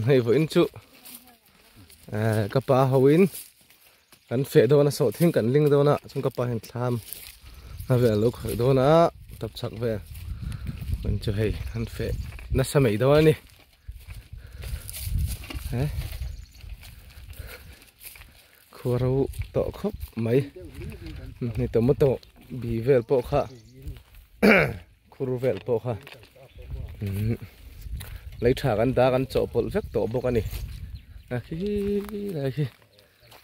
hay với chú capa hawin kan fe do na so thing kan ling do na chung capa hen tham ha ve lo khoi do na tập chak ve mình cho hay kan fe na sa mei do ni he khoro to khop mai ni to mo to bi vel po kha khuru vel po kha lấy thảกันđáกันchỗ bột vét tổ bốc anh này khi này khi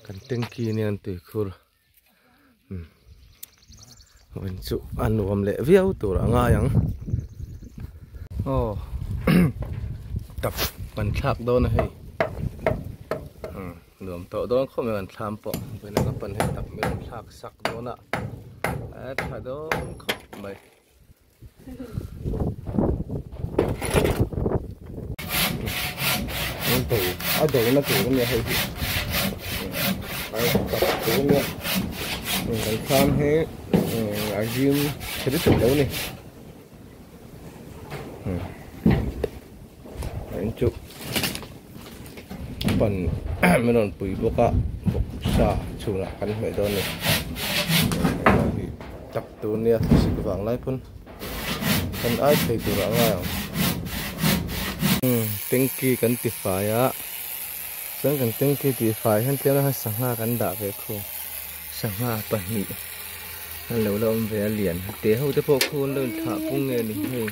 cần tên kia này ăn từ khur mình chụp ăn uống lệ véo tổ là ngay nhở tập mình thạc đó này lượm tổ đó không phải mình tham bỏ với nó phần hệ tập mình thạc sắc đó nè thà đó không mày tủ tủ nó tủ cái này hay tập tủ nữa mình tham hết ở gym cái đứt tủ này anh chụp phần mình còn bùi bốc ạ bốc xả chủ là căn mẹ đó này tập tủ này thì sự vàng lại pun còn ai thấy tủ vàng nào tiếng kia cần tỉ phải á, sáng cần tiếng kia tỉ phải hơn tiếng là sáng ha cần đạp về khu, sáng ha bẩn nhị, hắn lâu lâu về liền, té hậu tới bộ khu lên thả bung nghe nỉ hay,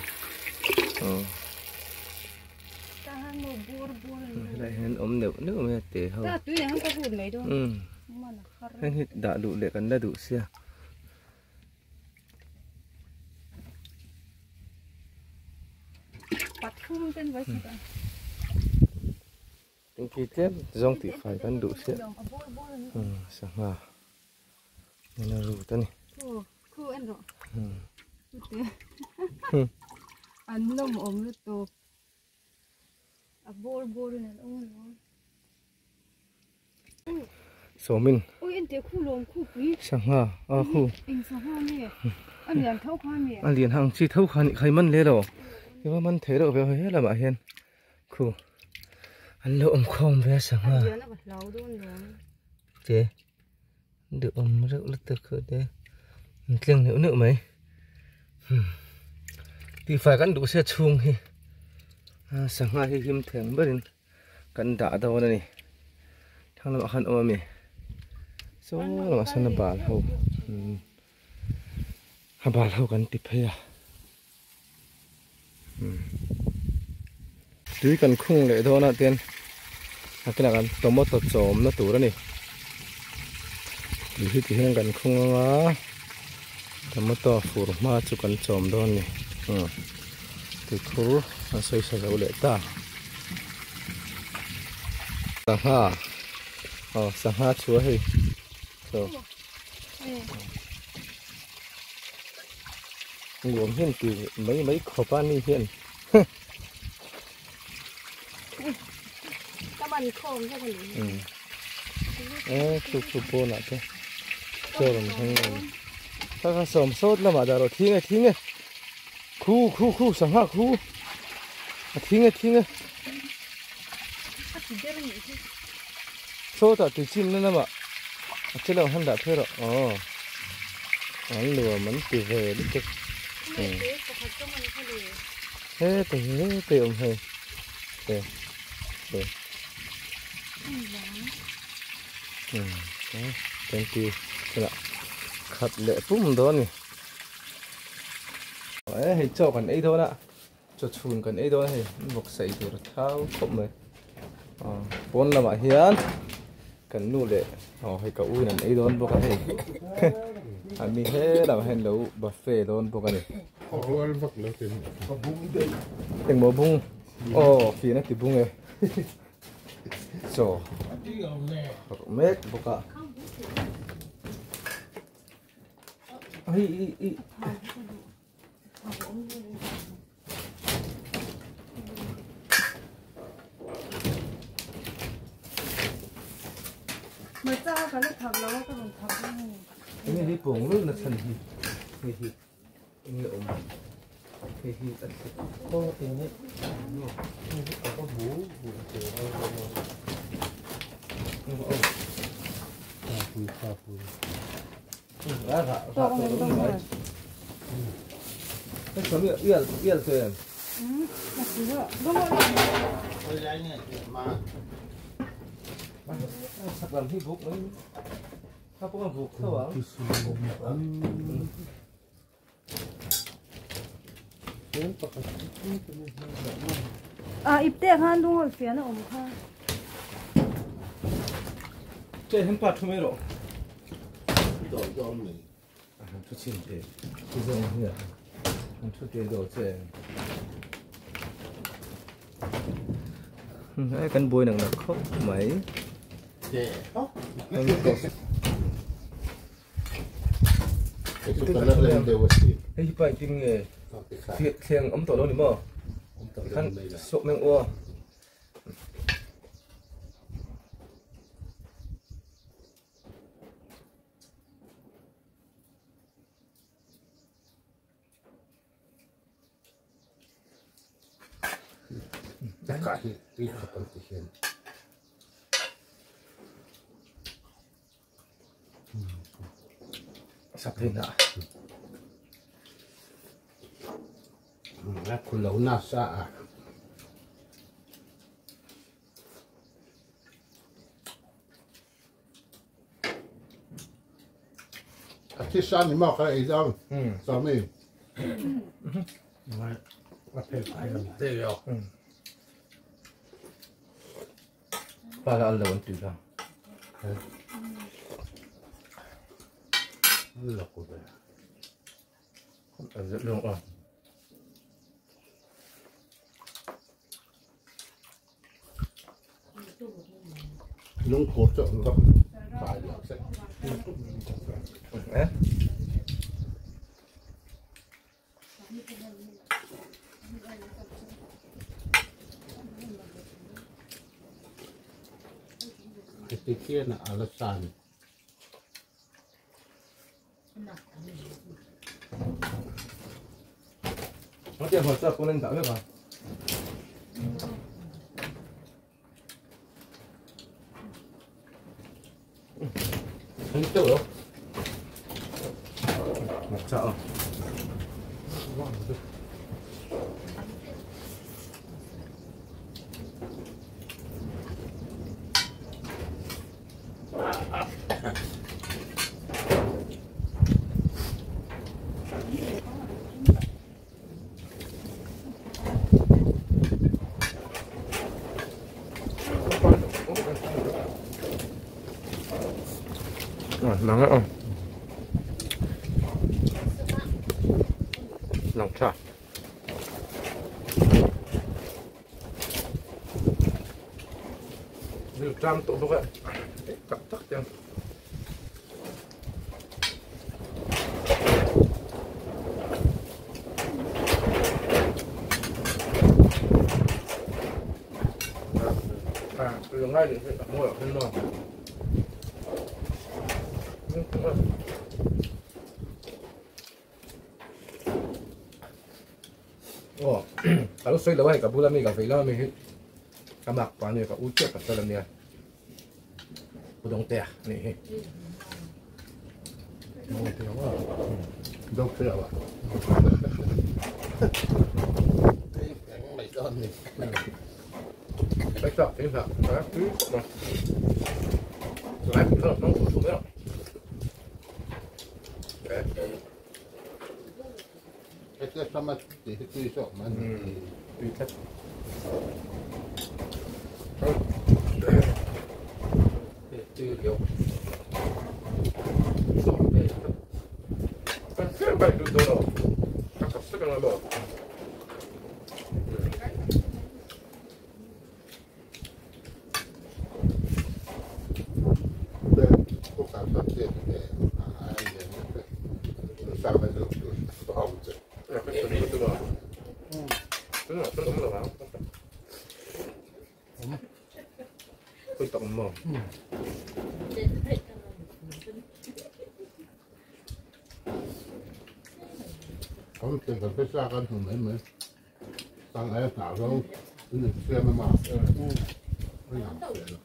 đây hắn ốm nệm nước mà té hậu, hắn hít đã đủ để cần đã đủ xe. Tiếng kia tiếp dòng thì phải cần đủ xe, sáng ha, nên là đủ tên này. Anh rồi. Anh nôm ốm rất tốt. Bố này ốm. Số mình. Ôi anh thấy khu lồng khu quý. Sáng ha, khu. Anh sáng ha nè. Anh liền thâu khoa nè. Anh liền hàng chi thâu khai mân lê rồi. Nhưng mà mình thấy được về hết là bà hiền. Khu. Anh lộn không về sáng ha. Chế. Được ôm rất là tức khởi đấy. Tiếng nữa mấy. Thì phải cần đủ xe chuông thì. Sáng ha thì hiếm thèm bởi cần đã đâu này. Thằng là mà khăn ôm mì. Số là mà sân là bà hầu. Bà hầu cần tiếp hay à. Tuy cần khung lệ thôi nè tiên. Cái là cần tomato chôm nó tủ đó nè. Vì thì hiện cần khung á. Tomato phur mà chú cần chôm đó nè. Thì khur nó xoay xoay dấu lệ ta. Sang ha. Sang ha chúa hay. Rồi. Nguồn hiện từ mấy khẩu pan đi hiện. Các bạn khom cho con. Chụp bô nè thế. Cho làm thằng này. Các sớm sốt là mà đã rồi thiên ấy. Khu sang ha khu. Thiên ấy. Sốt à từ chim nữa mà. Chứ đâu hắn đã thế rồi. Hắn lừa mình từ về đi chứ. Thế từ ông hay. Đây. Thank you. Thế khắp lệ phúc đó nè. Hay cho cần ấy thôi ạ. Cho chùn cần ấy thôi. Một sấy rồi thao khổng rồi. Bốn là mà hiến. Cần nụ lệ. Hay cậu ui nằm ấy đó bố cả thầy. Anh mình hết làm hẹn lâu bà phê đó bố cả này. Tình bố bung. Phía nó thì bung này. Rồi. Mết bố cả. Mới ra cái này thập lâu cái mình thập cái này đi bổng nước là thần thì thì thì có tiền hết có bố thì cho con lên con rồi cái số miệng yên yên rồi là gì đó đúng rồi tôi lấy này mà sắp làm thi phục đấy sắp có làm phục thôi à ít tiền hơn đúng rồi phiền nó ổn hơn 제 햄파 투메로 또 없네. 좋지 이제 초대도 제 cái cánh bôi nặng là khóc mấy 네. 어? em có Itu kalau lain dia wasi. cái bài kinh nghề Tapi kan việc thiêng ấm tổ đâu đi mà untuk khăn lain lah. sộp miệng ua Dekat ni kepentingan. sắp thế nào Aku lau nasa. Ati sani mau kai dong. Sami. Mai. Apa yang dia yo. ba là ăn lẩu tùy ra Lah ko dah. ở giữa đường rồi Nung ko cho ngam. Kai lau se. đấy Kepikiran alasan. nó tiền hồi sắp con lên tạo biết mà không biết đâu một chợ nắng không nóng chả điều trăm tụ đâu vậy cặp tắc chẳng từ ngay thì mua ở bên ngoài oh kalau saya lawai ka bulan ni ka vela mi ka mak pa ni ka ucap ka dalam ni udong teh ni Mau dia apa? Dokter apa? Yang mai don ni. Đấy sợ, đấy sợ, đấy cứ mà lái cũng sợ, nó cũng xuống đấy. Đấy. Itu sama itu sok mana. Tùy thích. Từ kiểu cái bệnh được rồi, các cặp sức là bỏ. Bukan saja sampai dulu tahu je. Ya, betul lah. Betul lah. Tôi tổng mồm. không tiền cần phải xa con thằng mấy tăng ai tạo đâu cái này xe màไม่อยากเสียหรอก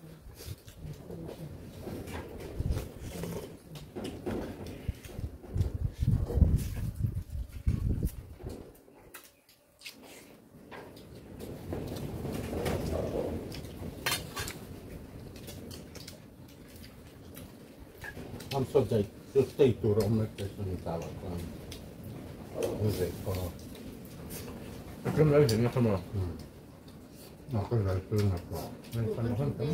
ทำสนใจจะตีตัวเราไม่ได้สนใจว่าการไม่ได้พอ Cái này thì nó không rồi. nó có lợi tương hợp rõ Mình phân phân tấm.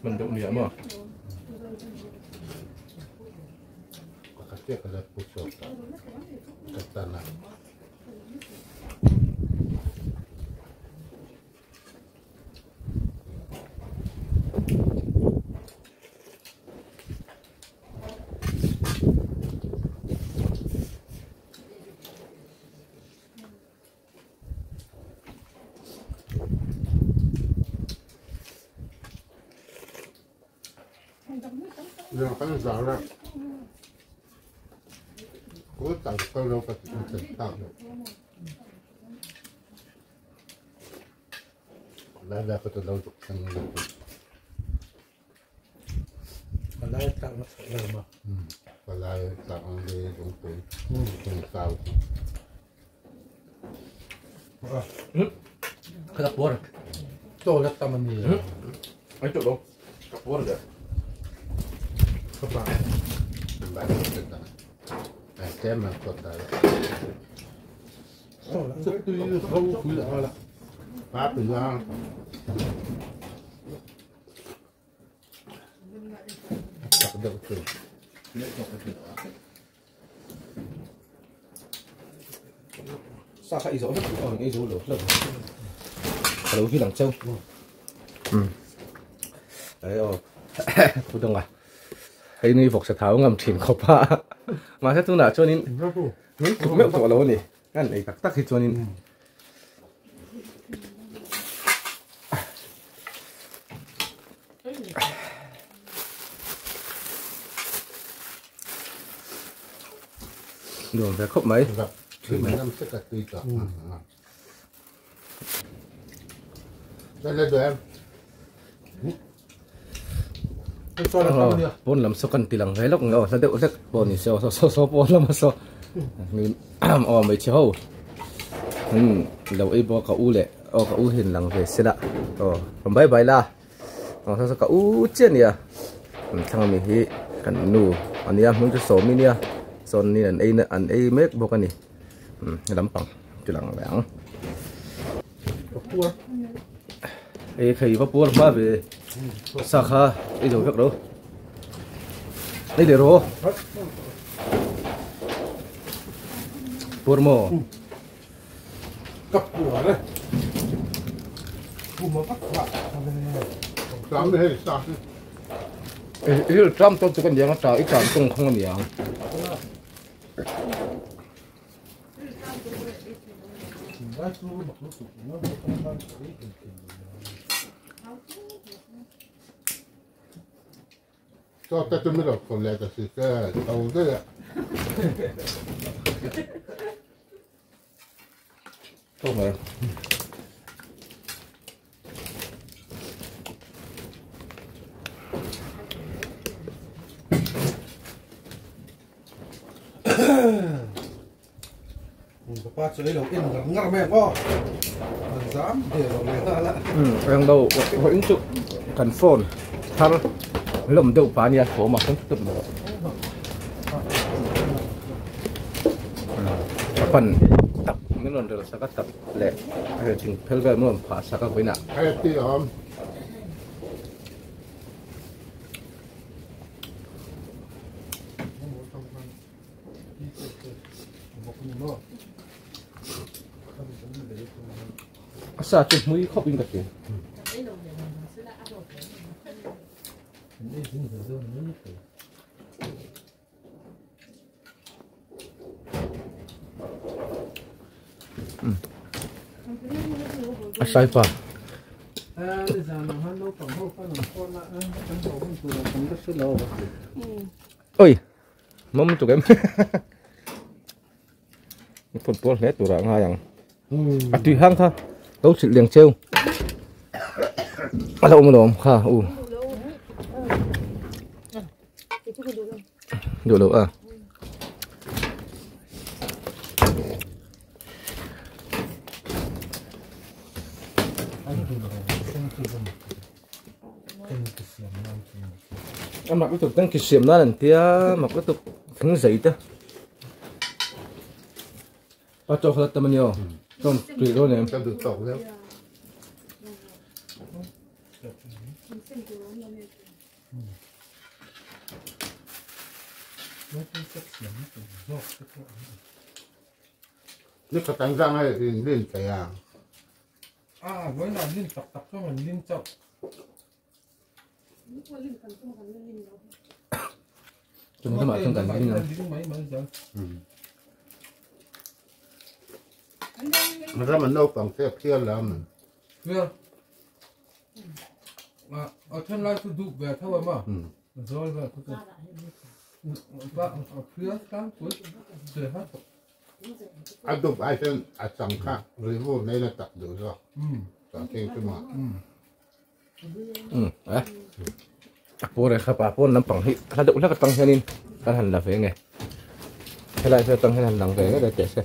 Mình đụng điểm mà. có cái tiếc là phụ thuộc cái tàn này giờ cái rõ ra cố tạo câu đâu có thể tạo được là có thể đâu được thành được còn đây tạo nó sẽ lời mà và lại tạo đi đúng tới thành sao cái đặc biệt tôi rất tâm mình nhiều Ấy chỗ đâu? Cặp bố rồi. các bạn mình bán được cái này cái mà có thể tôi rất tuy không quý là là phát từ ra tạo được từ Sao phải rõ hết còn cái dấu lửa lửa. Đầu khi đằng châu. Đấy rồi. Tôi懂啊。Hay ni phục sẽ tháo ngầm thìn khóc ha. Mà sẽ tôi nào cho nên cũng mấy tổ lâu này. Cái này tắc tắc thì cho nên. Đường về khóc mấy. gặp thì mấy năm sẽ là tùy cả đây là tụi em tôi rất tâm nhiều Vốn làm sao cần tỷ lăng cái lúc ngờ sao đậu rất bọn thì sao bọn lắm mà sao mình mấy chiều đầu ấy bỏ cả u lệ cả u hình lăng về sẽ đã còn bye bye la sao cả u chết nè thằng mình hi cần nụ anh em muốn cho số mình nè son ni anh ấy make bọc anh nè lắm bằng chú lăng láng ấy khi bắt buộc mà về sao khá ấy đâu biết đâu đây để rồi Purmo cặp của đấy cùng một phát bạn tám mươi sao ý trăm tôi chỉ cần giang nó ít trăm tung không làm gì cho ta tôi mới được còn lại là sự cái đầu đấy ạ không phải các bạn chơi đầu in là ngắt mẹ co dám để đầu này ta lại đang đâu vẫn chụp cần phone thằng lồng đầu phá nhà phố mà không tập nữa phần tập những lần rồi sẽ có tập lệ hay chừng theo cái muốn phá sẽ có cái nào hay tí không sao chụp mũi khóc in cả kìa sai pa ôi mắm tụi em phần bún hết tụi ra ngay tùy hang thôi đâu chỉ liền treo đâu mà đồm khá đủ lâu à em mặc cái tục tăng kịch xiêm đó lần tia mặc cái tục thắng giấy đó cho hết tầm nhiều không tùy thôi nè cho được tổ đấy nước có trắng răng hay thì lên cái à với là liên tập cho mình liên chậm chúng ta mở trong cảnh như nào mà ra mình đâu còn xếp kia làm Chưa. Mà ở trên lại tôi đục về thôi mà. Rồi về tôi. Bạn ở phía sáng cuối rồi hết. anh đục ai trên sắm khác rồi vô này là tập được rồi tập thêm cái mà đấy bố này khá bà bố nắm bằng hít khá đụng lắc tăng cho nên khá hẳn là về nghe hay lại phải tăng hay hẳn lặng về cái để chạy xe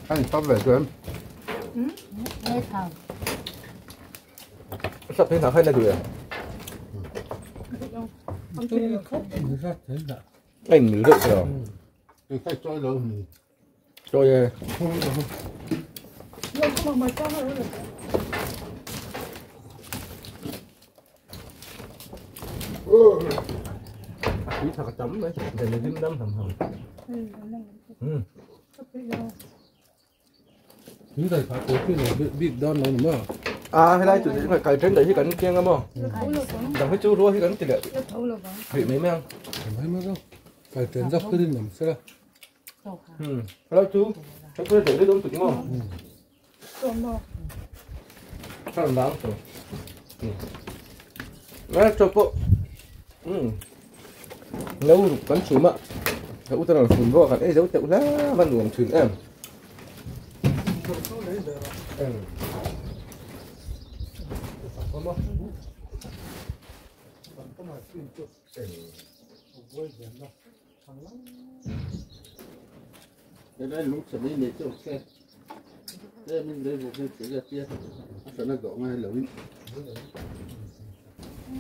anh sắp về rồi em sắp thế nào hay là đuổi à Tôi không ra thế đã. anh nữ được rồi cái khách trôi đâu rồi không mà cho nó được. tí thật chấm đấy để nó dính đâm hầm Như vậy phải có cái này bị đòn nó mà. à hay là chủ phải cài trên đấy thì cần kiêng không đằng cái chú rua thì cần chỉ để bị mấy mèo Mấy mà đâu. Phải chuyển dọc cái đi nằm xe. hello chú cháu có thể để đúng tụi không sao làm đáng rồi nè cho bộ nấu cắn chuối mà nấu tao là phun vô cả ấy dấu tẹo lá văn đường chừng em cái đấy lúc sẽ đi để cho xe đây mình đây một cái chữ ra kia sẽ nó gõ ngay lưỡi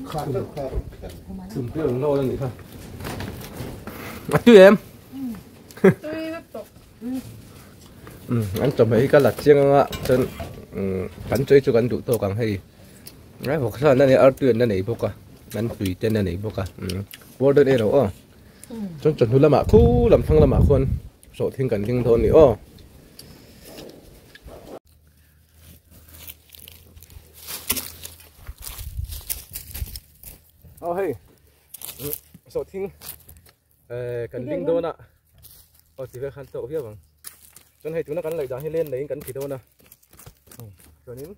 khá rất khá đừng biết đừng nô lên gì thôi bắt chứ em anh chồng mấy cái lạt chiên ạ chân cắn chơi cho cắn đủ to càng hay đấy hoặc sao này ở tuyển này bốc à anh tùy tên này bốc à vô đây đây đâu chân chuẩn là mạ khu làm thăng là mạ khuôn sổ thiên cảnh thiên thôn nữa hey sổ thiên cảnh thiên thôn ạ chỉ phải khăn tổ phía bằng chân hay chúng nó cắn lại giá hay lên đấy cắn thịt thôn à cho nên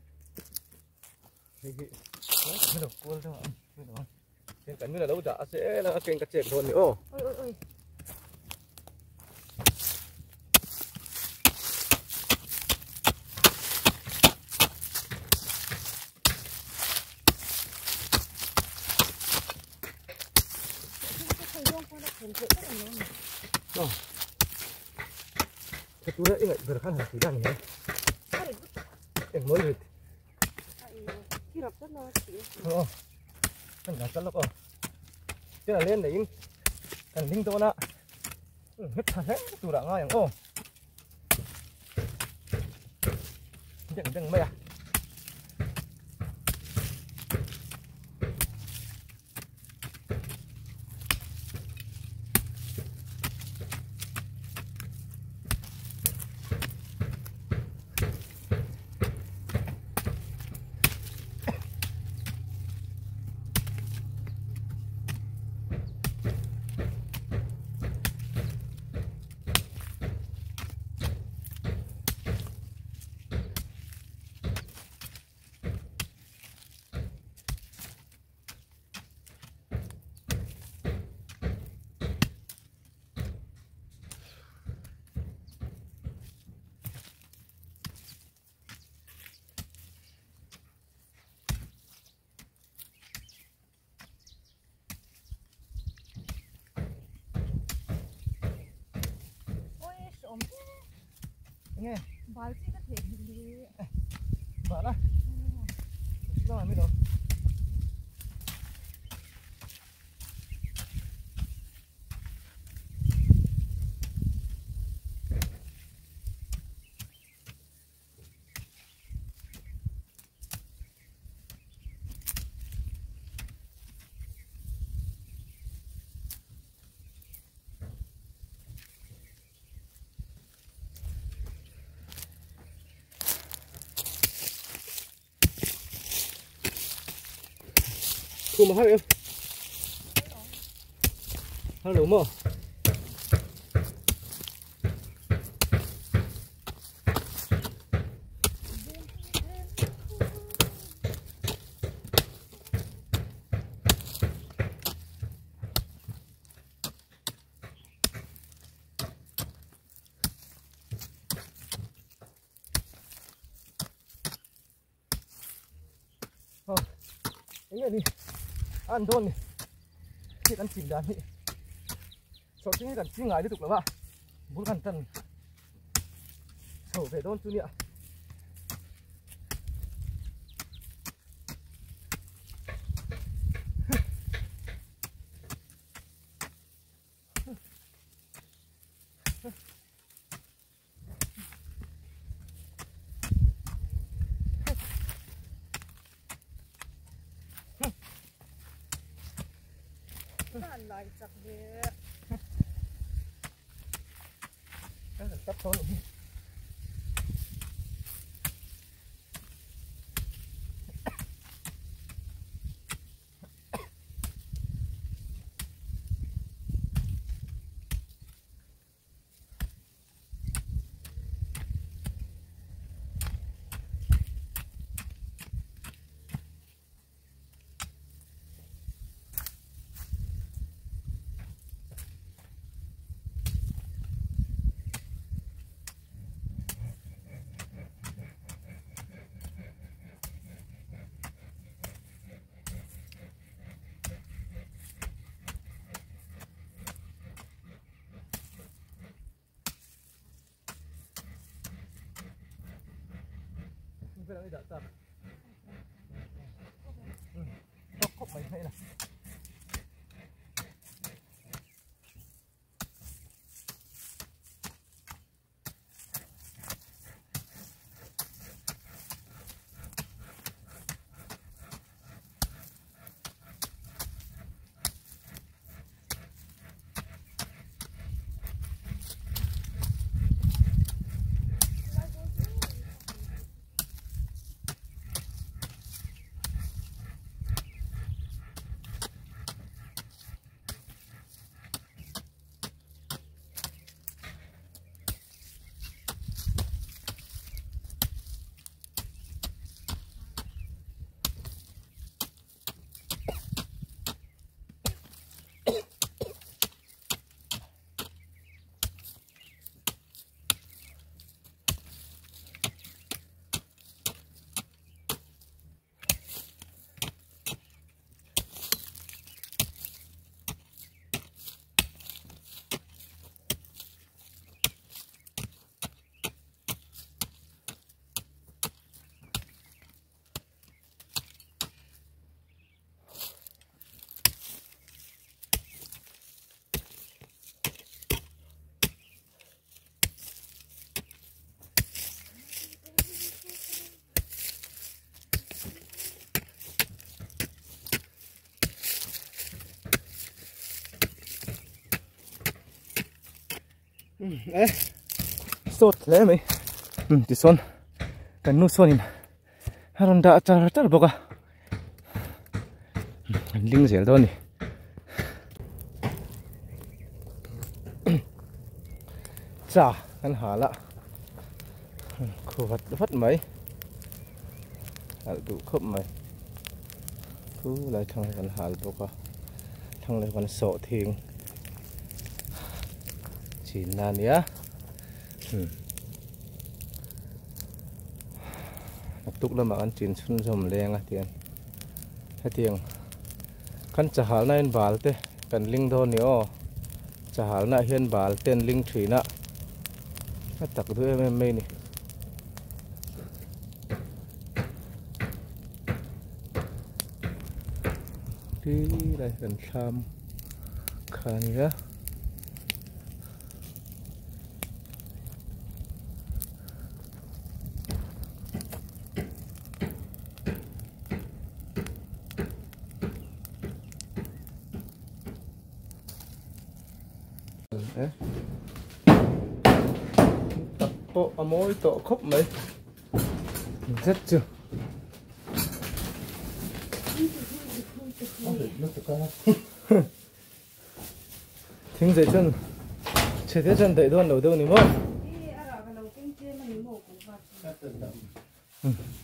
cái đầu cua thôi thiên cảnh như là đâu trả sẽ là kênh cắt chèn thôn nữa cái túi đấy lại vừa khăn hàng tí đằng này em mới được anh đã cắt lóc thế là lên đấy cần linh to đó hết thật hết tủ đã ngay ô đừng mày à nghe Bảo chị có thể đi. bảo đó đâu mới được Cuma hari em. Halo mo. Ini nih. Anton nih. Kita kan cinta nih. Soalnya kan singa itu tuh lah. Bukan tan. So, về đón chú nhỉ. Lại chặt về. Tắt thôi. Cái này đã tập. Khóc mày hay là. Sốt lẽ mày. Thì son. Cần nu sonin. Haron đã tar boka. Linh dẻo thôi nè. Chà, ăn hả lạ. Khổ vật mấy. Đủ khớp mày. Cứ lại thằng này còn hả boka. Thằng này còn sọ thiền. Chỉ là nhá. Tục là mà ăn chín xuân rồng lên à tiền. Hết tiền. Khăn chả hal này bảo thế, cần linh thôi nữa. Chả hal này hiên bảo tên linh thủy nè. tắc đuôi em mày nè đi đây gần sam khăn nhá tập bộ mối tổ khóc mấy rất chưa thính dậy chân chế thế chân đẩy đòn đầu đâu nè mơ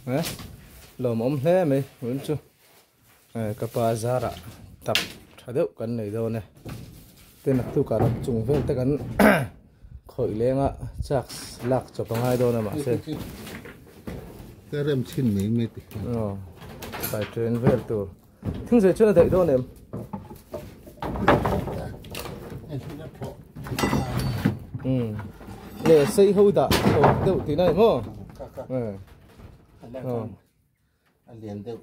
đấy lồm ôm thế mày muốn chưa cặp ba giá ra tập thà đậu cắn này đâu nè tên là tu cả trùng về ta cắn khỏi lên á chắc lạc cho bằng hai đâu nè mà xem cái rem chín mấy tí phải truyền về tu thính dậy chân đẩy đòn em để xây hôi đã đậu tí này mơ anh liền được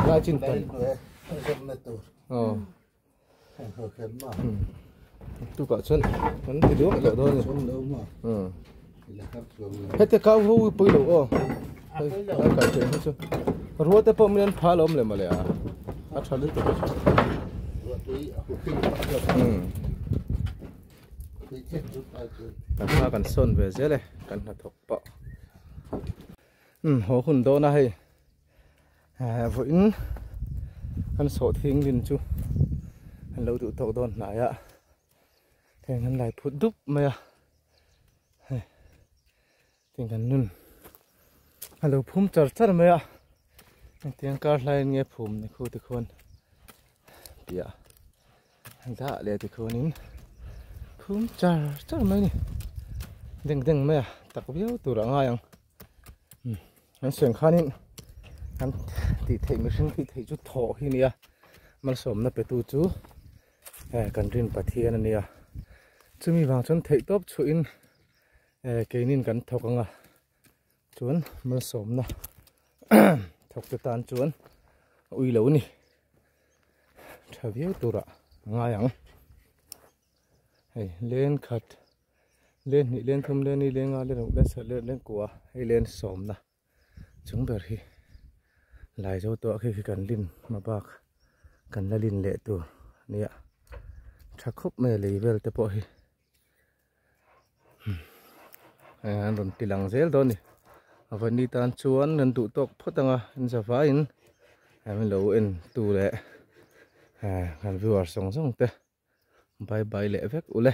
lại chín tấn tu cả chân vẫn thì đứa lại thôi hết cái cao hôi bơi lỗ cái chuyện hết chưa rồi tới hôm nay phá lắmเลยมาเลยà chả lấy được pháกันส้นvề dễเลยกันหัดถกเปาะหัวหุ่นโดนอะไรvẫn ăn sổ thiên liền chú ăn lâu tụ tộc đòn lại ạ thì ăn lại phút đúc mày à thì ăn nun ăn lâu phum chở chở mày à tiếng cát lại nghe phum này khu thì khôn bịa ăn đã liền thì khôn nín phum chở chở mày nè đừng đừng mày à tắc biếu tụ ra ngay không ăn sườn khan nín ăn thì thấy mình sinh thì thấy chút thọ khi nè mà sớm nó phải tu chú cần riêng bát thiên nè chú mi vàng chân thấy tốt chuin cái nín cần thọc ang chuan mà sớm nó thọc cái tan chuan ui lâu nè thà biếu tu ra ngay ang lên khát lên thum lên đi lên ngay lên sợ lên của hay lên sớm nè chúng bờ hi lại cho tôi khi cần linh mà bác cần là linh lệตัวเนี่ยชักคบไม่เลยเวลแต่พอฮีโดนตีหลังเซลตัวนี้วันนี้ตอนชวนนั่นตุตกพอตั้งอินสบายอินไม่รู้อินตัวแหละกันวิวส่งเตะบายบายเละเวกอุเล่